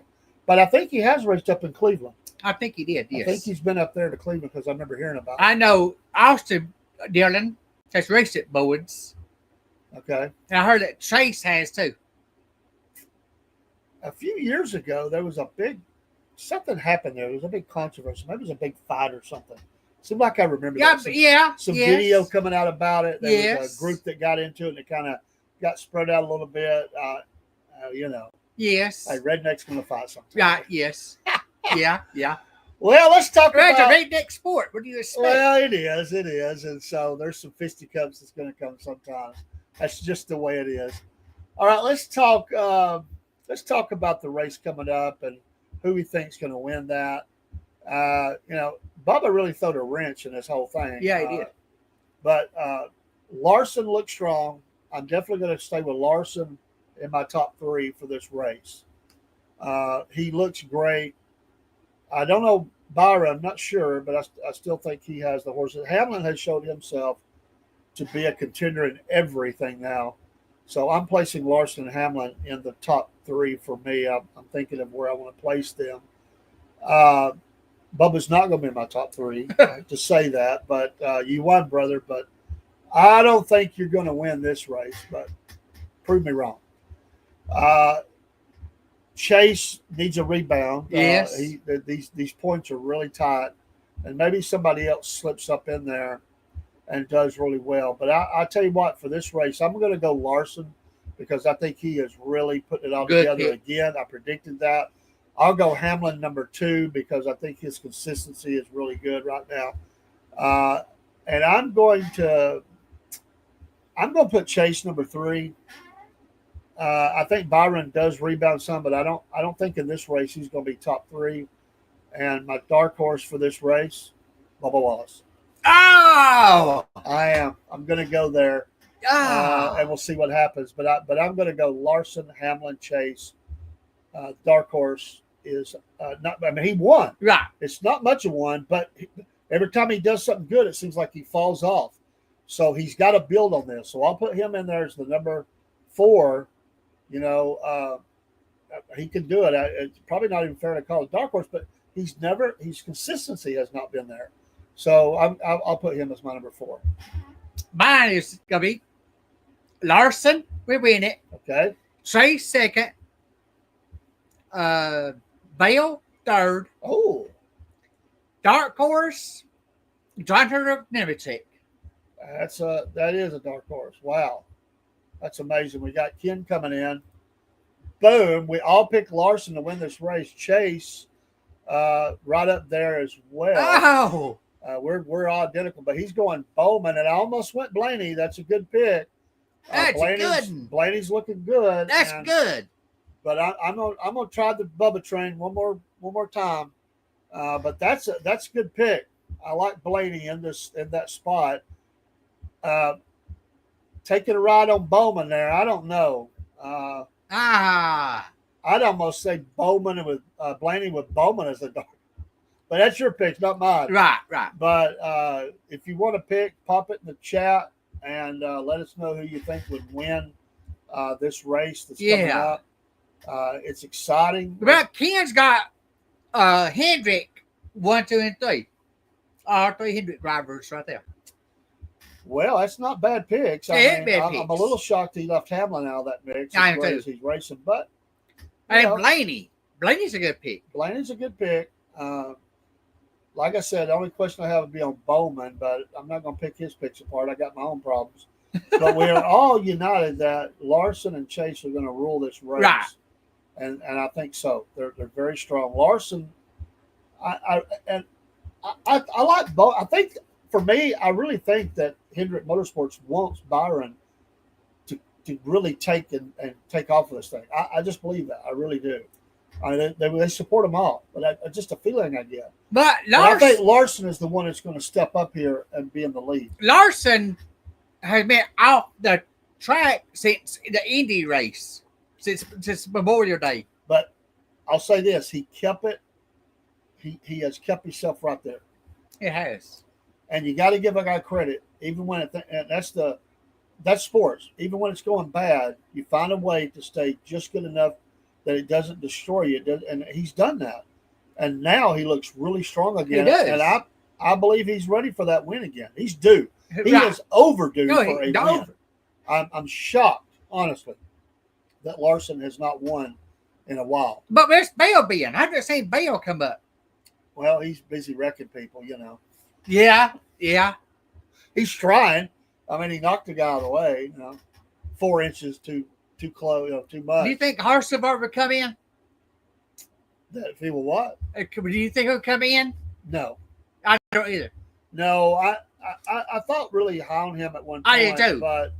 but I think he has raced up in Cleveland. I think he did, yes. I think he's been up there to Cleveland because I remember hearing about it. I know Austin Dillon has raced at Boyd's. Okay. And I heard that Chase has too. A few years ago, there was something happened there. There was a big controversy. Maybe it was a big fight or something. Seemed like I remember that. Some video coming out about it. There was a group that got into it and it kind of got spread out a little bit. Yes. Hey, redneck's going to fight something. Right, yes. Yeah. Well, let's talk It's a about. redneck sport. What do you expect? Well, it is, and so there's some fisticuffs that's going to come sometimes. That's just the way it is. All right, let's talk. About the race coming up and who we think's going to win that. Bubba really threw a wrench in this whole thing. Yeah, he did. But Larson looks strong. I'm definitely going to stay with Larson in my top 3 for this race. He looks great. I don't know Byron, I'm not sure, but I still think he has the horses. Hamlin has showed himself to be a contender in everything now. So I'm placing Larson and Hamlin in the top 3 for me. I'm thinking of where I want to place them. Bubba's not going to be in my top 3 to say that, but you won, brother. But I don't think you're going to win this race, but prove me wrong. Chase needs a rebound. Yes. These points are really tight, and maybe somebody else slips up in there and does really well. But I tell you what, for this race, I'm going to go Larson because I think he is really putting it all Good together pick. again. I predicted that. I'll go Hamlin number 2 because I think his consistency is really good right now. And I'm going to put Chase number 3. I think Byron does rebound some, but I don't think in this race he's going to be top 3. And my dark horse for this race, Bubba Wallace. Oh! I am. I'm going to go there, and we'll see what happens. But I'm going to go Larson, Hamlin, Chase. Dark horse is not. I mean, he won. Right. It's not much of one, but every time he does something good, it seems like he falls off. So he's got to build on this. So I'll put him in there as the number 4. He can do it. It's probably not even fair to call it dark horse, but his consistency has not been there. So I'll put him as my number 4. Mine is going to be Larson. We win it. Okay. Chase second. Bale third. Oh, Dark horse. Jonathan Nemechek. that is a dark horse. Wow. That's amazing. We got Ken coming in. Boom. We all picked Larson to win this race. Chase right up there as well. Oh, We're all identical, but he's going Bowman, and I almost went Blaney. That's a good pick. That's a good one. Blaney's looking good. that's good. But I'm gonna try the Bubba train one more time. But that's a good pick. I like Blaney in that spot. Taking a ride on Bowman there, I don't know. I'd almost say Bowman with Blaney with Bowman as the dog. But that's your pick, not mine. Right. But if you want to pick, pop it in the chat and let us know who you think would win this race that's coming up. It's exciting. But Ken's got Hendrick 1, 2, and 3. 3 Hendrick drivers right there. Well, that's not bad picks. Bad I'm picks. a little shocked he left Hamlin out of that mix I as am great too. as he's racing. But And Blaney. Blaney's a good pick. Blaney's a good pick. Like I said, the only question I have would be on Bowman, but I'm not going to pick his picks apart. I got my own problems. But we are all united that Larson and Chase are going to rule this race. Right. And I think so. They're very strong. Larson, I like both. I think for me, I really think that Hendrick Motorsports wants Byron to really take off with this thing. I just believe that. I really do. They support them all, but just a feeling I get. But I think Larson is the one that's going to step up here and be in the lead. Larson has been off the track since the Indy race, since Memorial Day. But I'll say this: he kept it. He has kept himself right there. It has. And you got to give a guy credit, even when that's sports. Even when it's going bad, you find a way to stay just good enough that it doesn't destroy you. And he's done that. And now he looks really strong again. He does. And I believe he's ready for that win again. He's due. He Right. is overdue No, for he- a no. win. I'm shocked, honestly, that Larson has not won in a while. But where's Bale being? I haven't seen Bale come up. Well, he's busy wrecking people, Yeah. He's trying. I mean, he knocked the guy out of the way, 4 inches too close, too much. Do you think Harsevar would come in? That if he will what? Do you think he'll come in? No, I don't either. no. I thought really high on him at one point, I did too. but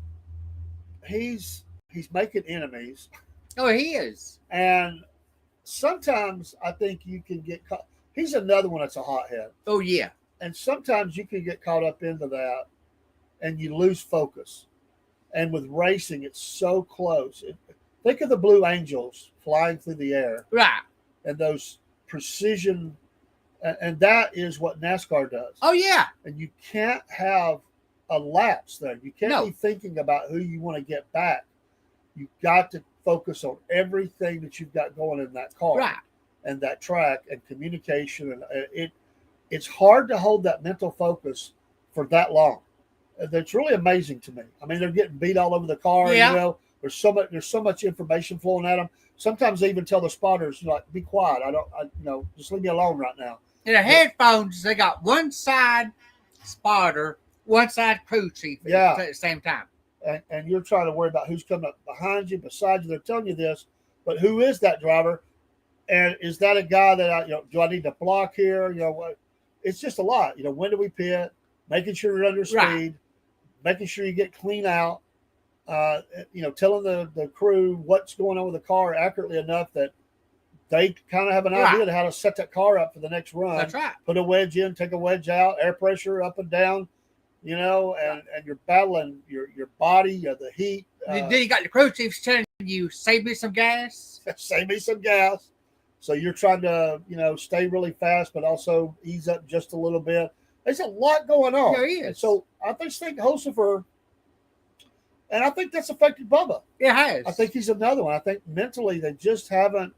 he's making enemies, Oh, he is. and sometimes I think you can get caught. He's another one that's a hothead, Oh, yeah. and sometimes you can get caught up into that, and you lose focus. And with racing, it's so close. Think of the Blue Angels flying through the air, Right. and those precision, and that is what NASCAR does. Oh, yeah. And you can't have a lapse there. You can't No. be thinking about who you want to get back. You've got to focus on everything that you've got going in that car Right. and that track and communication. And it's hard to hold that mental focus for that long. That's really amazing to me. I mean, they're getting beat all over the car. Yeah. You know, there's so much information flowing at them. Sometimes they even tell the spotters, like, be quiet. Just leave me alone right now. In the headphones, they got one side spotter, one side crew chief Yeah. at the same time. And you're trying to worry about who's coming up behind you, beside you. They're telling you this, but who is that driver? And is that a guy that do I need to block here? What? It's just a lot. When do we pit? Making sure you're under speed, Right. making sure you get clean out. Telling the crew what's going on with the car accurately enough that they kind of have an idea Right. of how to set that car up for the next run. That's right. Put a wedge in, take a wedge out, air pressure up and down, and you're battling your body, the heat. Then you got the crew chiefs telling you, save me some gas. Save me some gas. So you're trying to, stay really fast, but also ease up just a little bit. There's a lot going on. There is. And so I just think Hocefer, and I think that's affected Bubba. It has. I think he's another one. I think mentally they just haven't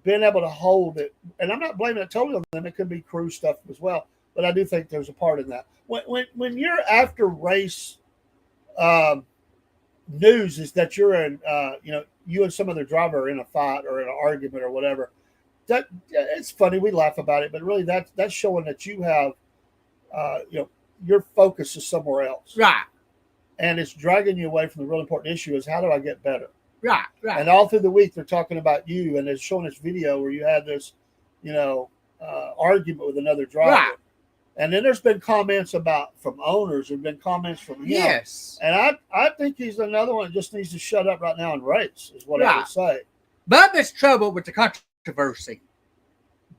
been able to hold it. And I'm not blaming it totally on them. It could be crew stuff as well. But I do think there's a part in that. When you're after race news is that you're in, you and some other driver are in a fight or in an argument or whatever. That it's funny. We laugh about it, but really that's showing that you have, your focus is somewhere else. Right. And it's dragging you away from the real important issue is how do I get better? Right. Right. And all through the week, they're talking about you, and they're showing this video where you had this, argument with another driver. Right. And then there's been comments from owners. There've been comments from him. Yes. And I think he's another one that just needs to shut up right now and race, is what I would Right. say. Bubba's trouble with the controversy.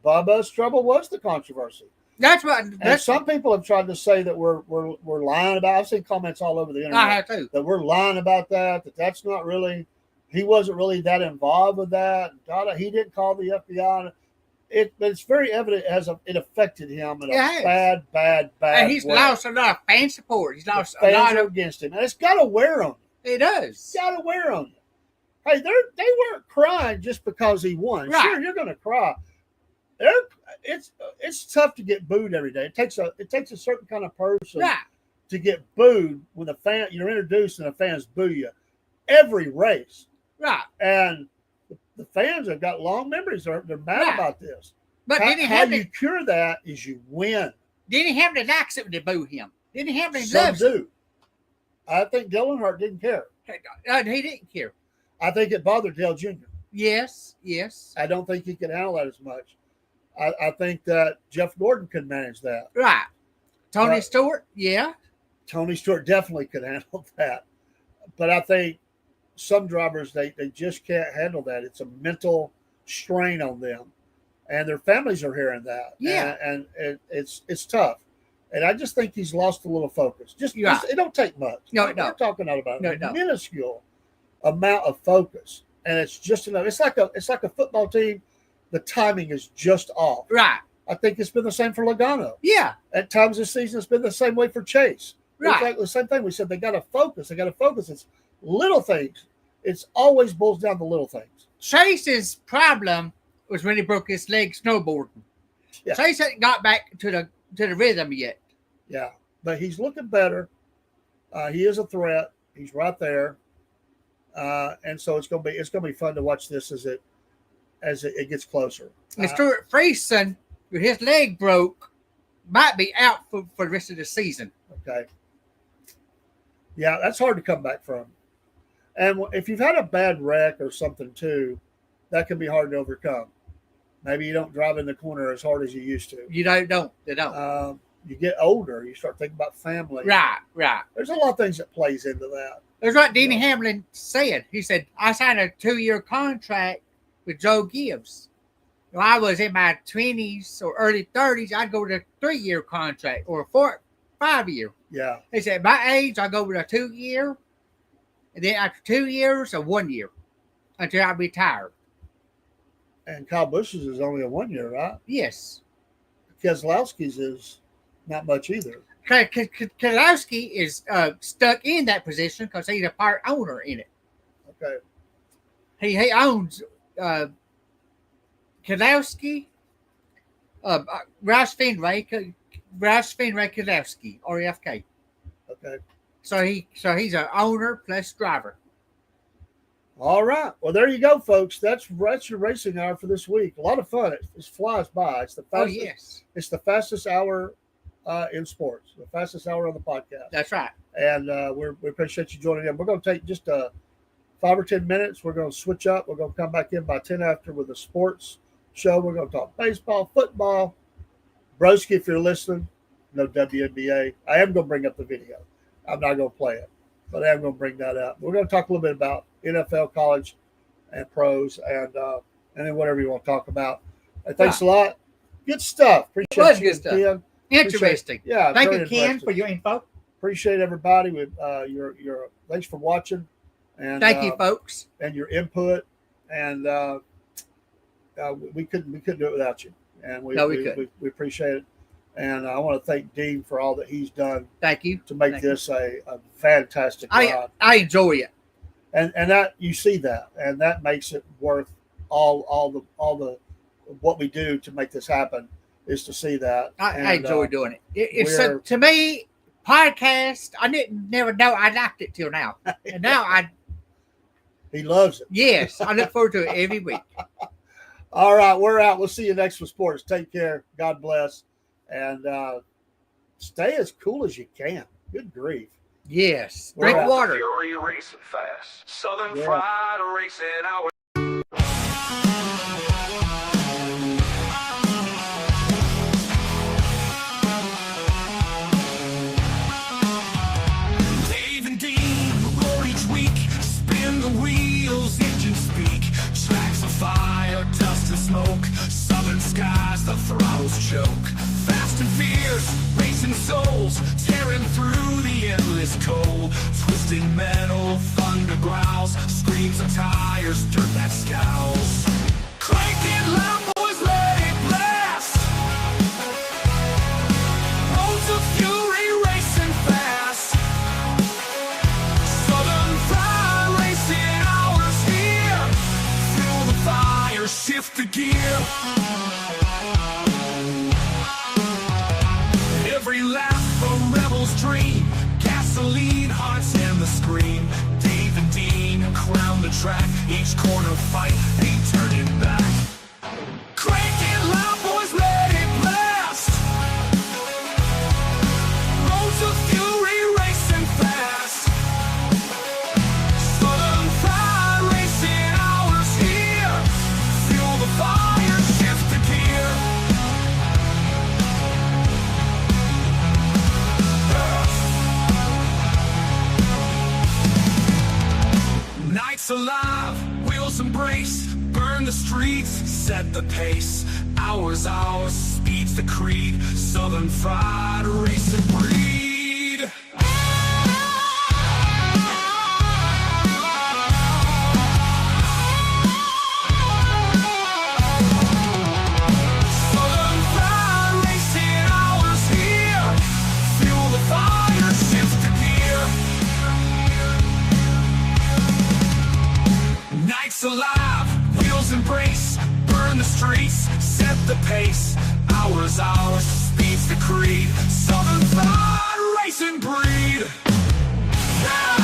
Bubba's trouble was the controversy. That's what. And some people have tried to say that we're lying about. I've seen comments all over the internet I have too. that we're lying about that's not really. He wasn't really that involved with that. He didn't call the FBI. But it's very evident it affected him in a bad And he's way. lost a lot of fan support. He's lost a Fans lot are of. against him, and it's got to wear on you. It does. It's got to wear on you. Hey, they weren't crying just because he won. Right. Sure, you're going to cry. It's tough to get booed every day. It takes a certain kind of person Right. to get booed when you're introduced and the fans boo you every race. Right. And the fans have got long memories. They're mad Right. about this. But how didn't he have you to? cure that is you win. Didn't he have to like something to boo him? Didn't he have to Some love do. I think Dylan Hart didn't care. He didn't care. I think it bothered Dale Jr. Yes. Yes. I don't think he could handle that as much. I think that Jeff Gordon could manage that. Right. Tony Stewart. Yeah. Tony Stewart definitely could handle that. But I think some drivers, they just can't handle that. It's a mental strain on them. And their families are hearing that. Yeah. And it's tough. And I just think he's lost a little focus. It don't take much. No, We're no. talking about No, a no. minuscule amount of focus. And it's just enough. It's like a football team. The timing is just off. Right. I think it's been the same for Logano. Yeah. At times this season, it's been the same way for Chase. Right. It's like the same thing. We said they got to focus. It's little things. It's always boils down to little things. Chase's problem was when he broke his leg snowboarding. Yeah. Chase hasn't got back to the rhythm yet. Yeah, but he's looking better. He is a threat. He's right there, and so it's gonna be fun to watch this as it gets closer. And Stuart Friesen, with his leg broke, might be out for the rest of the season. Okay. Yeah, that's hard to come back from. And if you've had a bad wreck or something too, that can be hard to overcome. Maybe you don't drive in the corner as hard as you used to. You don't. They don't. You get older, you start thinking about family. Right. There's a lot of things that plays into that. That's what Denny Hamlin said. He said, I signed a 2-year contract with Joe Gibbs. When I was in my 20s or early 30s, I'd go with a 3-year contract or a 5-year. Yeah. He said, my age, I go with a 2-year. And then after 2 years, a 1 year until I retire. And Kyle Busch's is only a 1 year, right? Yes. Keselowski's is not much either. Keselowski is stuck in that position because he's a part owner in it. Okay. He owns Keselowski, Roush Fenway Keselowski, RFK. Okay. So he's an owner plus driver. All right. Well, there you go, folks. That's your racing hour for this week. A lot of fun. It flies by. It's the fastest. Oh yes. It's the fastest hour in sports. The fastest hour on the podcast. That's right. And we appreciate you joining in. We're going to take just 5 or 10 minutes. We're going to switch up. We're going to come back in by 10 after with a sports show. We're going to talk baseball, football. Broski, if you're listening, no WNBA. I am going to bring up the video. I'm not going to play it, but I am going to bring that up. We're going to talk a little bit about NFL, college, and pros, and then whatever you want to talk about. Thanks a lot. Good stuff. Appreciate you, Good stuff. Ken. Interesting. Yeah. Thank very you, Ken, interesting. for your info. Appreciate everybody with your thanks for watching, and Thank you, folks. and your input, and we couldn't do it without you, and we appreciate it, and I want to thank Dean for all that he's done Thank you to make this a fantastic ride, I enjoy it. and that you see that, and that makes it worth all the what we do to make this happen is to see that. I enjoy doing it. It's to me, podcast. I never know I liked it till now, and now he loves it. Yes, I look forward to it every week. All right, we're out. We'll see you next with sports. Take care. God bless, and stay as cool as you can. Good grief. Yes, We're drink out. water. Fury racing fast. Southern Fried Racing Hour. Dave and Dean roar each week. Spin the wheels, engines speak. Tracks of fire, dust and smoke. Southern skies, the throttles choke. Fast and fierce, racing souls. Tearing through the endless cold. Twisting metal, thunder growls. Screams of tires, dirt that scowls. Crank it loud, boys, let it blast. Roads of fury racing fast. Southern Fried Racing Hours here. Fuel the fire, shift the gear. Every lap a rebel's dream. Gasoline, hearts, and the scream. Dave and Dean crown the track. Each corner fight, ain't turning back. Crank it loud, boys, let it blast. Roads of fury racing fast. Southern Fried Racing Hours here. Fuel the fire, shift the gear. Nights alive, wheels embrace, burn the streets, set the pace. Hours, speed's the creed. Southern Fried Racing breed. Southern Fried Racing Hours here. Fuel the fire, shift the gear. Nights alive, wheels embrace, burn the streets, set the pace. Hours, speed's the creed. Southern Fried Racing breed. Yeah!